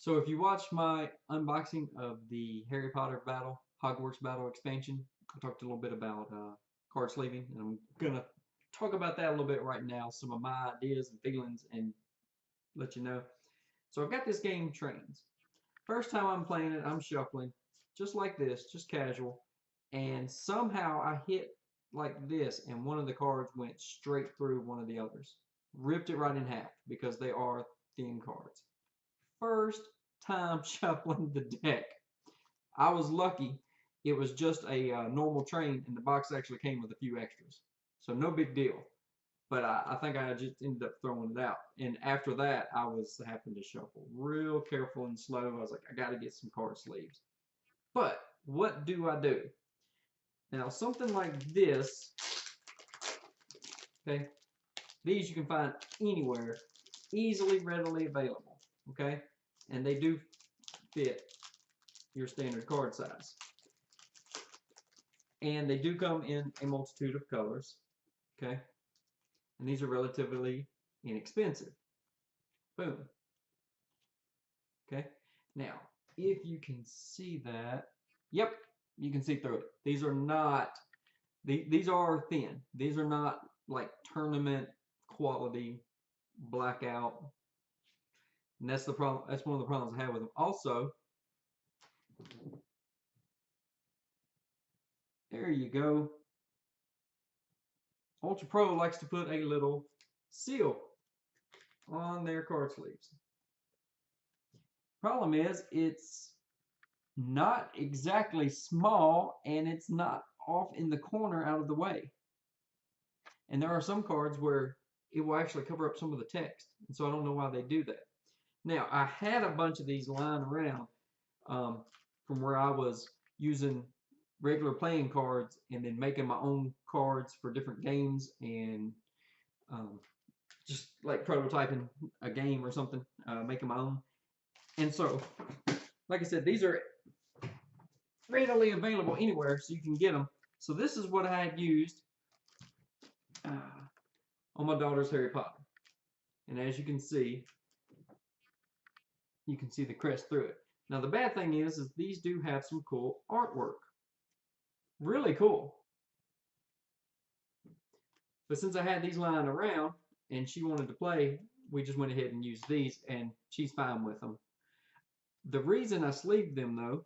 So if you watched my unboxing of the Harry Potter Battle, Hogwarts Battle expansion, I talked a little bit about card sleeving, and I'm gonna talk about that a little bit right now, some of my ideas and feelings, and let you know. So I've got this game Trains. First time I'm playing it, I'm shuffling, just like this, just casual, and somehow I hit like this, and one of the cards went straight through one of the others, ripped it right in half because they are thin cards. First time shuffling the deck. I was lucky. It was just a normal train, and the box actually came with a few extras. So no big deal. But I think I just ended up throwing it out. And after that, I was having to shuffle real careful and slow. I was like, I got to get some card sleeves. But what do I do? Now, something like this, okay, these you can find anywhere, easily, readily available, okay? And they do fit your standard card size. And they do come in a multitude of colors, okay? And these are relatively inexpensive. Boom. Okay? Now, if you can see that, yep, you can see through it. These are not, these are thin. These are not like tournament quality blackout. And that's the problem. That's one of the problems I have with them. Also, there you go. Ultra Pro likes to put a little seal on their card sleeves. Problem is, it's not exactly small and it's not off in the corner out of the way. And there are some cards where it will actually cover up some of the text. And so I don't know why they do that. Now, I had a bunch of these lying around from where I was using regular playing cards and then making my own cards for different games and just like prototyping a game or something, making my own. And so, like I said, these are readily available anywhere, so you can get them. So this is what I had used on my daughter's Harry Potter. And as you can see the crest through it. Now the bad thing is these do have some cool artwork. Really cool. But since I had these lying around and she wanted to play, we just went ahead and used these, and she's fine with them. The reason I sleeved them, though,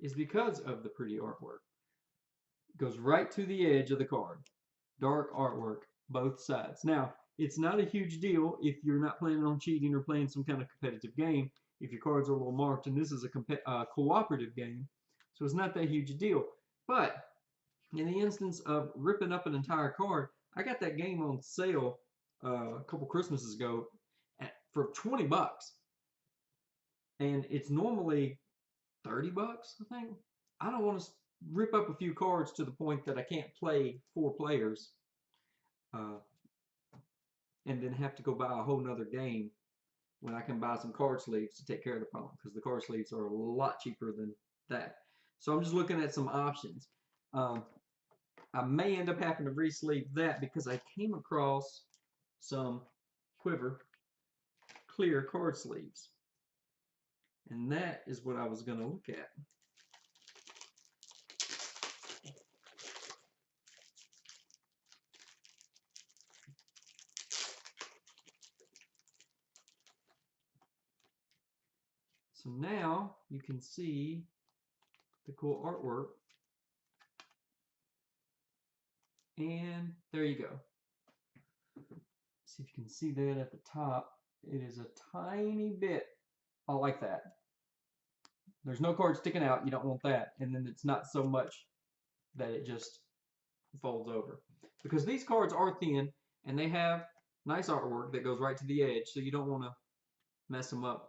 is because of the pretty artwork. It goes right to the edge of the card. Dark artwork, both sides. Now, it's not a huge deal if you're not planning on cheating or playing some kind of competitive game, if your cards are a little marked, and this is a cooperative game, so it's not that huge a deal. But in the instance of ripping up an entire card, I got that game on sale a couple Christmases ago for 20 bucks. And it's normally 30 bucks, I think. I don't want to rip up a few cards to the point that I can't play 4 players and then have to go buy a whole nother game when I can buy some card sleeves to take care of the problem, because the card sleeves are a lot cheaper than that. So I'm just looking at some options. I may end up having to re-sleeve that because I came across some Quiver clear card sleeves. And that is what I was going to look at. So now you can see the cool artwork. And there you go. See if you can see that at the top. It is a tiny bit. I like that. There's no card sticking out. You don't want that. And then it's not so much that it just folds over. Because these cards are thin and they have nice artwork that goes right to the edge, so you don't want to mess them up.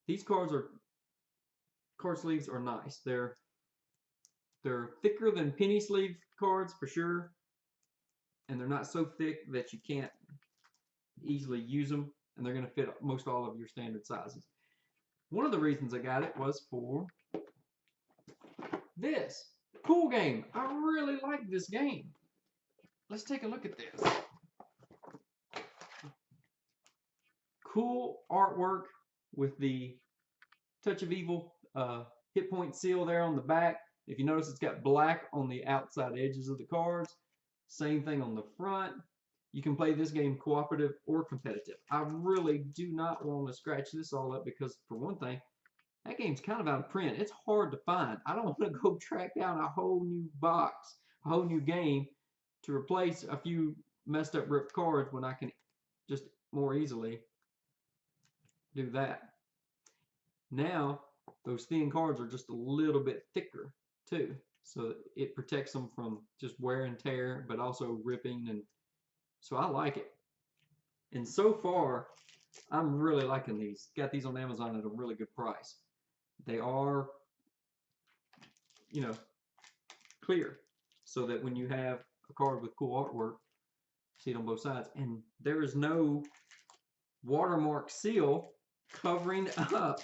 These card sleeves are nice. They're thicker than penny sleeve cards for sure, and they're not so thick that you can't easily use them, and they're going to fit most all of your standard sizes. One of the reasons I got it was for this cool game. I really like this game. Let's take a look at this. Cool artwork with the Touch of Evil hit point seal there on the back. If you notice, it's got black on the outside edges of the cards. Same thing on the front. You can play this game cooperative or competitive. I really do not want to scratch this all up because, for one thing, that game's kind of out of print. It's hard to find. I don't want to go track down a whole new box, a whole new game to replace a few messed up ripped cards when I can just more easily do that. Now, those thin cards are just a little bit thicker too, so it protects them from just wear and tear, but also ripping, and so I like it. And so far, I'm really liking these. Got these on Amazon at a really good price. They are, you know, clear, so that when you have a card with cool artwork, see it on both sides, and there is no watermark seal covering up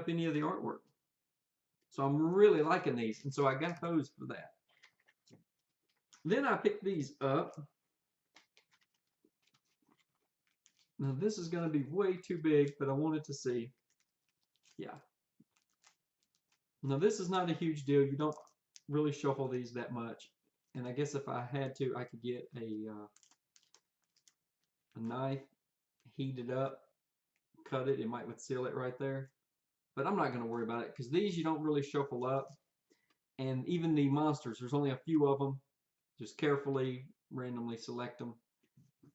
any of the artwork. So I'm really liking these, and so I got those for that. Then I picked these up. Now this is going to be way too big, but I wanted to see. Yeah. Now this is not a huge deal. You don't really shuffle these that much. And I guess if I had to, I could get a knife, heat it up, cut it. It might would seal it right there. But I'm not going to worry about it because these you don't really shuffle up. And even the monsters, there's only a few of them. Just carefully, randomly select them.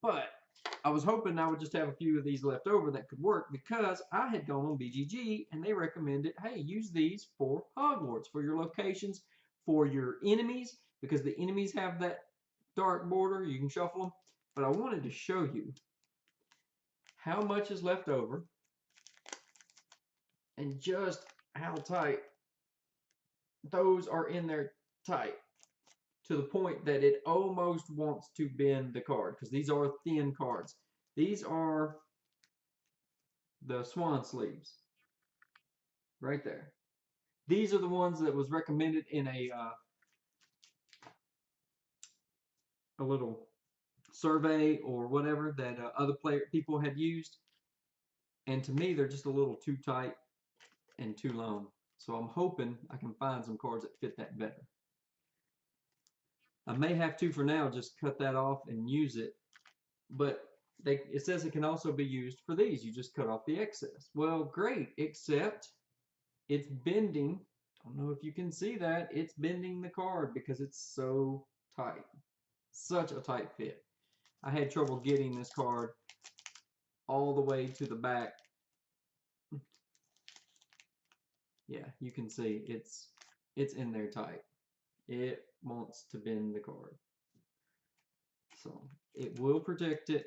But I was hoping I would just have a few of these left over that could work because I had gone on BGG and they recommended, hey, use these for Hogwarts, for your locations, for your enemies, because the enemies have that dark border. You can shuffle them. But I wanted to show you how much is left over and just how tight those are in there tight, to the point that it almost wants to bend the card, because these are thin cards. These are the swan sleeves right there. These are the ones that was recommended in a little survey or whatever that other people had used, and to me they're just a little too tight and too long. So I'm hoping I can find some cards that fit that better. I may have to, for now, just cut that off and use it, but it says it can also be used for these. You just cut off the excess. Well, great, except it's bending. I don't know if you can see that. It's bending the card because it's so tight. Such a tight fit. I had trouble getting this card all the way to the back. Yeah, you can see it's in there tight. It wants to bend the card. So it will protect it.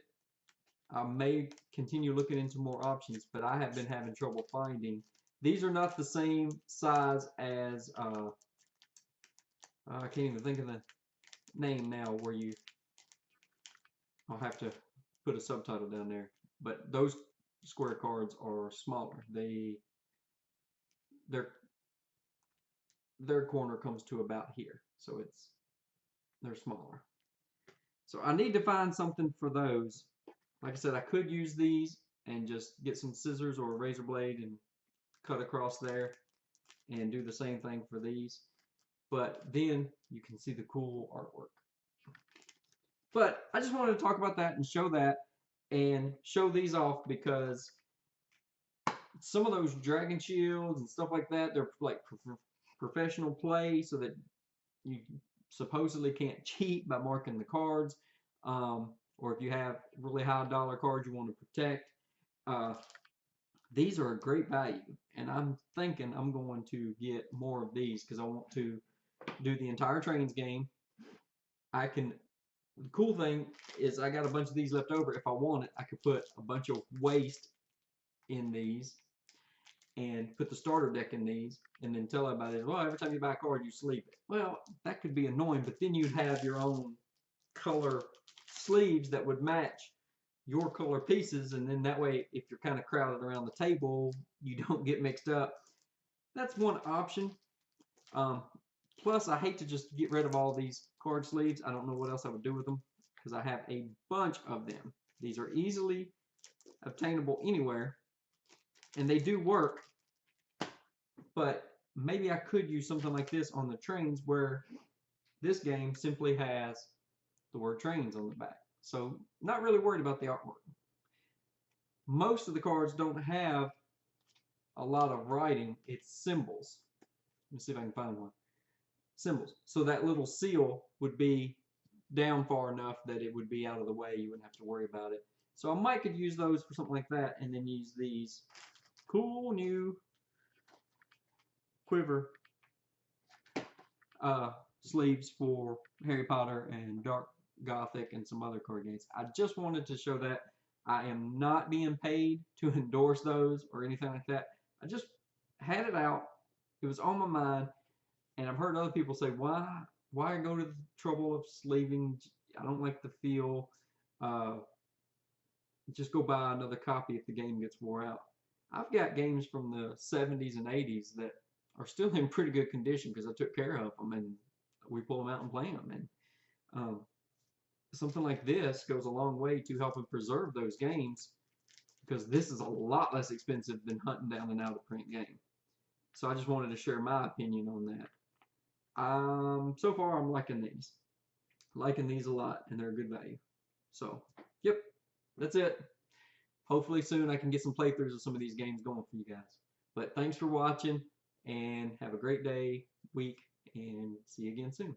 I may continue looking into more options, but I have been having trouble finding. These are not the same size as, I can't even think of the name now, where I'll have to put a subtitle down there. But those square cards are smaller. Their corner comes to about here, so they're smaller. So I need to find something for those. Like I said, I could use these and just get some scissors or a razor blade and cut across there and do the same thing for these. But then you can see the cool artwork. But I just wanted to talk about that and show these off, because some of those dragon shields and stuff like that, they're like professional play, so that you supposedly can't cheat by marking the cards. Or if you have really high dollar cards you want to protect, these are a great value, and I'm thinking I'm going to get more of these because I want to do the entire trains game. The cool thing is I got a bunch of these left over. If I want it, I could put a bunch of waste in these and put the starter deck in these, and then tell everybody, well, every time you buy a card, you sleeve it. Well, that could be annoying, but then you'd have your own color sleeves that would match your color pieces, and then that way, if you're kind of crowded around the table, you don't get mixed up. That's one option. Plus, I hate to just get rid of all these card sleeves. I don't know what else I would do with them because I have a bunch of them. These are easily obtainable anywhere, and they do work, but maybe I could use something like this on the trains, where this game simply has the word trains on the back. So not really worried about the artwork. Most of the cards don't have a lot of writing, it's symbols. Let me see if I can find one. Symbols. So that little seal would be down far enough that it would be out of the way. You wouldn't have to worry about it. So I might could use those for something like that, and then use these cool new quiver sleeves for Harry Potter and Dark Gothic and some other card games. I just wanted to show that. I am not being paid to endorse those or anything like that. I just had it out. It was on my mind, and I've heard other people say, why go to the trouble of sleeving? I don't like the feel. Just go buy another copy if the game gets wore out. I've got games from the 70s and 80s that are still in pretty good condition because I took care of them, and we pull them out and play them. And something like this goes a long way to helping preserve those games, because this is a lot less expensive than hunting down an out-of-print game. So I just wanted to share my opinion on that. So far I'm liking these. Liking these a lot, and they're a good value. So, yep, that's it. Hopefully soon I can get some playthroughs of some of these games going for you guys. But thanks for watching, and have a great day, week, and see you again soon.